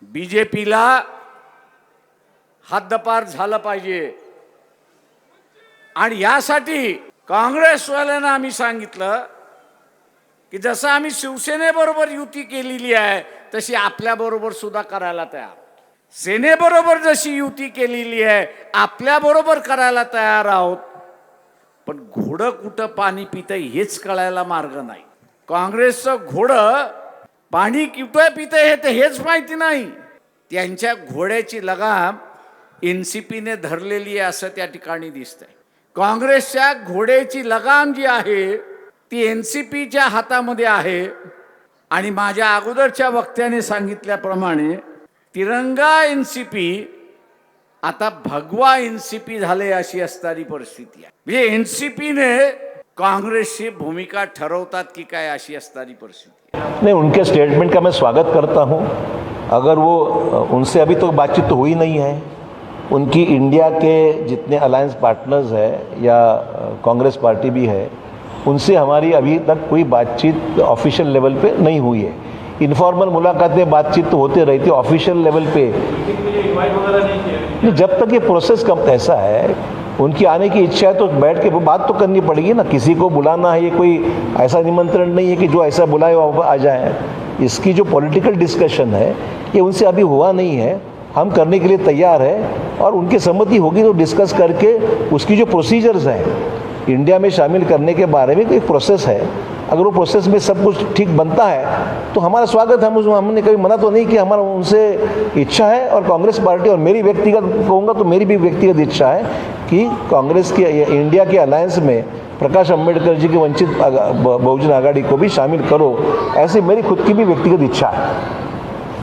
बीजेपीला हद्दपार झालं पाहिजे आणि यासाठी काँग्रेसवाल्यांना आम्ही सांगितलं की जसं आम्ही शिवसेनेबरोबर युती केलेली आहे तशी आपल्याबरोबर सुद्धा करायला तयार, सेनेबरोबर जशी युती केलेली आहे आपल्याबरोबर करायला तयार आहोत. पण घोडं कुठं पाणी पितंय हेच कळायला मार्ग नाही. काँग्रेसचं घोडं पाणी कुठं पितंय हेच माहिती नाही. त्यांच्या घोड्याची लगाम एनसीपीने धरलेली आहे असं त्या ठिकाणी दिसतंय. काँग्रेसच्या घोड्याची लगाम जी आहे ती एनसीपीच्या हातामध्ये आहे आणि माझ्या अगोदरच्या वक्त्याने सांगितल्याप्रमाणे तिरंगा एनसीपी आता भगवा एनसीपी झाले अशी असणारी परिस्थिती आहे. म्हणजे एनसीपीने कांग्रेसची भूमिका ठरवतात की काय अशी असणारी परिस्थिती आहे. नहीं, उनके स्टेटमेंट का मैं स्वागत करता हूं. अगर वो उनसे अभी तो बातचीत तो हुई नहीं है. उनकी इंडिया के जितने अलायंस पार्टनर्स है या कांग्रेस पार्टी भी है उनसे हमारी अभी तक कोई बातचीत ऑफिशियल लेवल पे नहीं हुई है. इनफॉर्मल मुलाकातें बातचीत तो होते रहती, ऑफिशियल लेवल पे नहीं. जब तक ये प्रोसेस कब ऐसा है उनकी आने की इच्छा है तो बैठ के बात तो करनी पड़ेगी ना. किसी को बुलाना है, ये कोई ऐसा निमंत्रण नहीं है कि जो ऐसा बुलाए वो आ जाए. इसकी जो पॉलिटिकल डिस्कशन है ये उनसे अभी हुआ नहीं है. हम करने के लिए तैयार है और उनकी सहमति होगी तो डिस्कस करके उसकी जो प्रोसीजर्स हैं इंडिया में शामिल करने के बारे में एक प्रोसेस है. अगर वो प्रोसेस में सब कुछ ठीक बनता है तो हमारा स्वागत है. हमने कभी मना तो नहीं कि हमारा उनसे इच्छा है. और कांग्रेस पार्टी और मेरी व्यक्तिगत कहूँगा तो मेरी भी व्यक्तिगत इच्छा है कि कांग्रेस के इंडिया के अलायंस में प्रकाश अंबेडकर जी के वंचित बहुजन आघाड़ी को भी शामिल करो, ऐसी मेरी खुद की भी व्यक्तिगत इच्छा है.